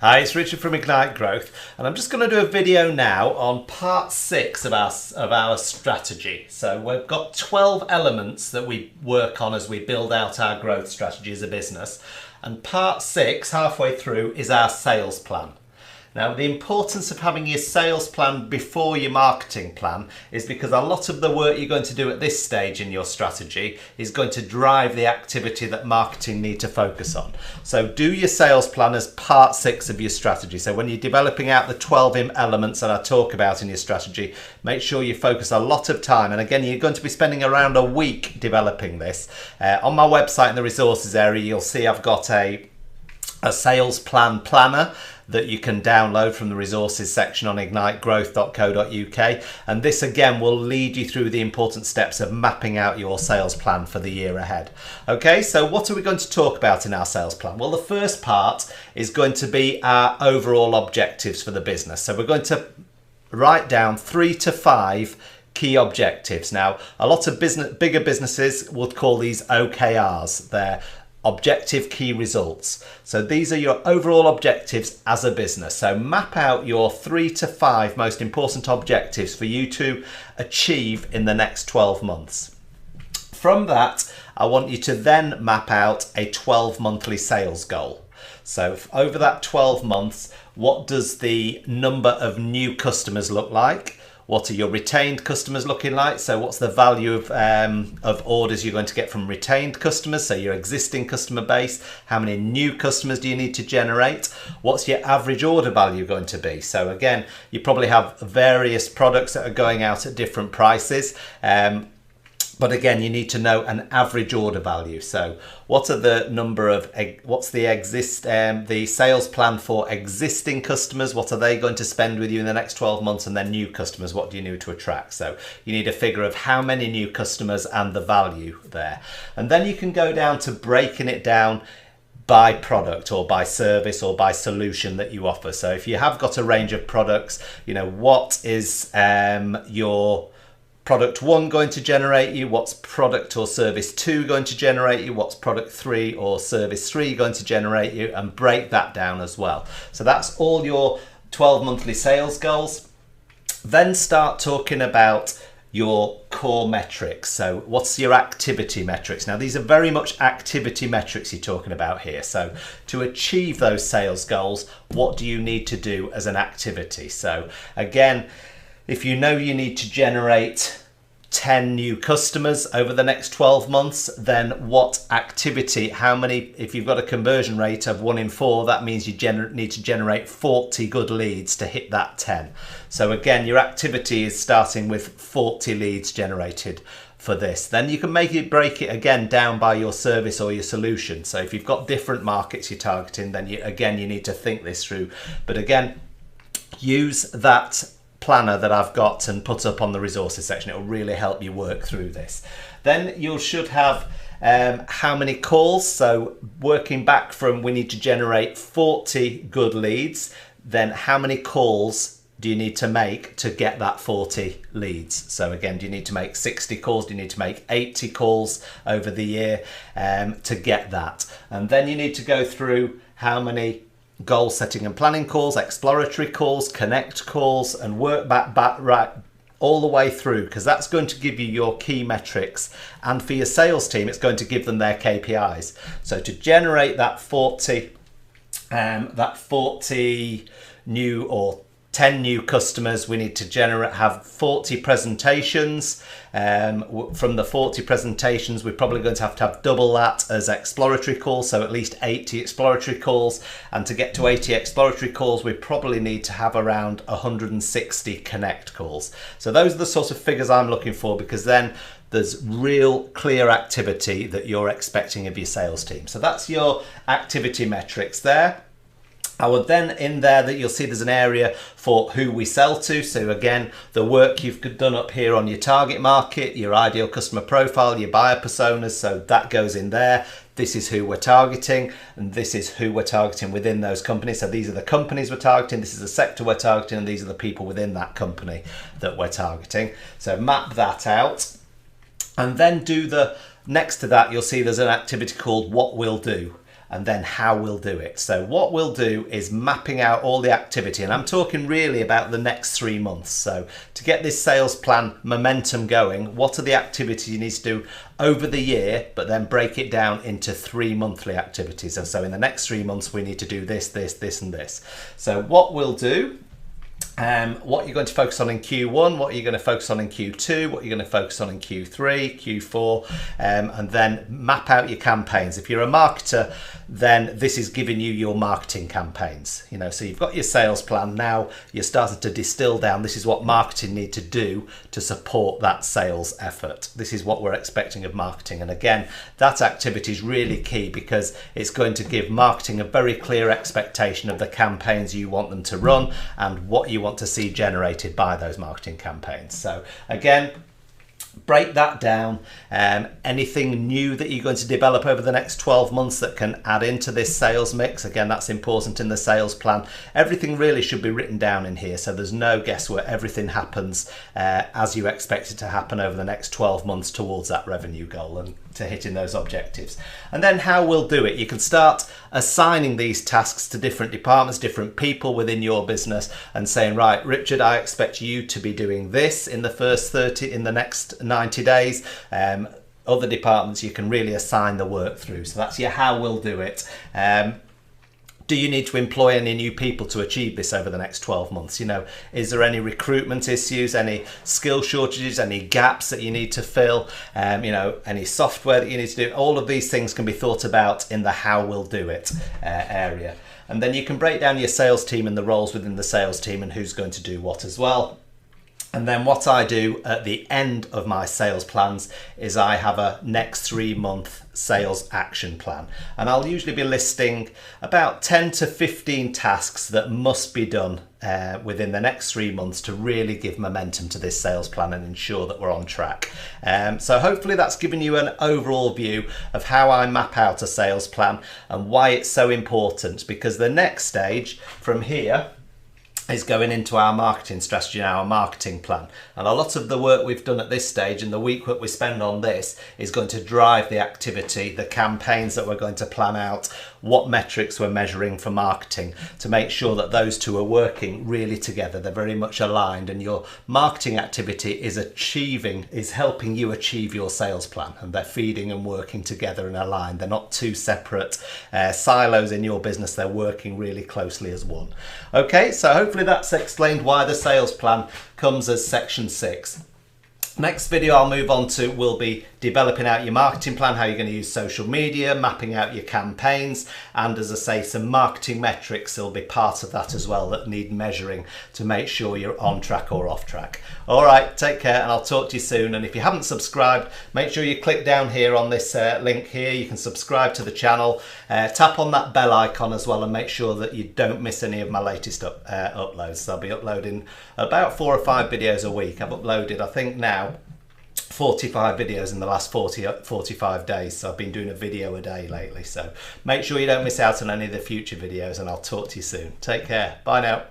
Hi, it's Richard from Ignite Growth, and I'm just going to do a video now on part 6 of our strategy. So we've got 12 elements that we work on as we build out our growth strategy as a business, and part 6, halfway through, is our sales plan. Now, the importance of having your sales plan before your marketing plan is because a lot of the work you're going to do at this stage in your strategy is going to drive the activity that marketing need to focus on. So do your sales plan as part 6 of your strategy. So when you're developing out the 12 elements that I talk about in your strategy, make sure you focus a lot of time. And again, you're going to be spending around a week developing this. On my website in the resources area, you'll see I've got a sales plan planner that you can download from the resources section on ignitegrowth.co.uk, and this again will lead you through the important steps of mapping out your sales plan for the year ahead. Okay, so what are we going to talk about in our sales plan? Well, the first part is going to be our overall objectives for the business. So we're going to write down 3 to 5 key objectives. Now, a lot of bigger businesses would call these OKRs. They're objective key results. So these are your overall objectives as a business. So map out your 3 to 5 most important objectives for you to achieve in the next 12 months. From that, I want you to then map out a 12 monthly sales goal. So over that 12 months, what does the number of new customers look like? What are your retained customers looking like? So what's the value of orders you're going to get from retained customers? So your existing customer base. How many new customers do you need to generate? What's your average order value going to be? So again, you probably have various products that are going out at different prices. But again, you need to know an average order value. So what are the number of, what's the sales plan for existing customers? What are they going to spend with you in the next 12 months? And then new customers, what do you need to attract? So you need a figure of how many new customers and the value there. And then you can go down to breaking it down by product or by service or by solution that you offer. So if you have got a range of products, you know, what is your product 1 going to generate you? What's product or service 2 going to generate you? What's product 3 or service 3 going to generate you? And break that down as well. So that's all your 12 monthly sales goals. Then start talking about your core metrics. So what's your activity metrics? Now these are very much activity metrics you're talking about here. So to achieve those sales goals, what do you need to do as an activity? So again, if you know you need to generate 10 new customers over the next 12 months, then what activity, how many, if you've got a conversion rate of 1 in 4, that means you need to generate 40 good leads to hit that 10. So again, your activity is starting with 40 leads generated for this. Then you can break it again down by your service or your solution. So if you've got different markets you're targeting, then you need to think this through. But again, use that planner that I've got and put up on the resources section. It will really help you work through this. Then you should have how many calls. So working back from, we need to generate 40 good leads, then how many calls do you need to make to get that 40 leads? So again, do you need to make 60 calls? Do you need to make 80 calls over the year to get that? And then you need to go through how many goal setting and planning calls, exploratory calls, connect calls, and work back right all the way through, because that's going to give you your key metrics. And for your sales team, it's going to give them their KPIs. So to generate that 40 new or 10 new customers, we need to have 40 presentations. From the 40 presentations, we're probably going to have double that as exploratory calls, so at least 80 exploratory calls. And to get to 80 exploratory calls, we probably need to have around 160 connect calls. So those are the sort of figures I'm looking for, because then there's real clear activity that you're expecting of your sales team. So that's your activity metrics there. I would then, in there, that you'll see there's an area for who we sell to. So again, the work you've done up here on your target market, your ideal customer profile, your buyer personas, so that goes in there. This is who we're targeting, and this is who we're targeting within those companies. So these are the companies we're targeting, this is the sector we're targeting, and these are the people within that company that we're targeting. So map that out. And then do the next to that, you'll see there's an activity called what we'll do. and then how we'll do it. So what we'll do is mapping out all the activity, and I'm talking really about the next 3 months. So to get this sales plan momentum going, what are the activities you need to do over the year, but then break it down into 3 monthly activities. And so in the next 3 months, we need to do this, this, this, and this. So what we'll do, what you're going to focus on in Q1, what you're going to focus on in Q2, what you're going to focus on in Q3, Q4, and then map out your campaigns. If you're a marketer, then this is giving you your marketing campaigns. You know, so you've got your sales plan. Now you're starting to distill down, this is what marketing need to do to support that sales effort. This is what we're expecting of marketing. And again, that activity is really key because it's going to give marketing a very clear expectation of the campaigns you want them to run and what you want to see generated by those marketing campaigns. So again, break that down. Anything new that you're going to develop over the next 12 months that can add into this sales mix, again, that's important in the sales plan. Everything really should be written down in here, so there's no guesswork. Everything happens as you expect it to happen over the next 12 months towards that revenue goal and to hitting those objectives. And then how we'll do it. You can start assigning these tasks to different departments, different people within your business, and saying, right, Richard, I expect you to be doing this in the next 90 days. Other departments, you can really assign the work through. So that's your how we'll do it. Do you need to employ any new people to achieve this over the next 12 months? You know, is there any recruitment issues, any skill shortages, any gaps that you need to fill, you know, any software that you need to do? All of these things can be thought about in the how we'll do it area. And then you can break down your sales team and the roles within the sales team and who's going to do what as well. And then what I do at the end of my sales plans is I have a next 3 month sales action plan. And I'll usually be listing about 10 to 15 tasks that must be done within the next 3 months to really give momentum to this sales plan and ensure that we're on track. So hopefully that's given you an overall view of how I map out a sales plan and why it's so important, because the next stage from here is going into our marketing strategy and our marketing plan. And a lot of the work we've done at this stage and the week that we spend on this is going to drive the activity, the campaigns that we're going to plan out, what metrics we're measuring for marketing to make sure that those two are working really together. They're very much aligned, and your marketing activity is helping you achieve your sales plan, and they're feeding and working together and aligned. They're not two separate silos in your business. They're working really closely as one. Okay, so hopefully that's explained why the sales plan comes as section 6. Next video I'll move on to will be developing out your marketing plan, how you're going to use social media, mapping out your campaigns, and as I say, some marketing metrics will be part of that as well that need measuring to make sure you're on track or off track. All right, take care, and I'll talk to you soon. And if you haven't subscribed, make sure you click down here on this link here. You can subscribe to the channel, tap on that bell icon as well, and make sure that you don't miss any of my latest uploads. So I'll be uploading about 4 or 5 videos a week. I've uploaded, I think now, 45 videos in the last 45 days, so I've been doing a video a day lately. So make sure you don't miss out on any of the future videos, and I'll talk to you soon. Take care. Bye now.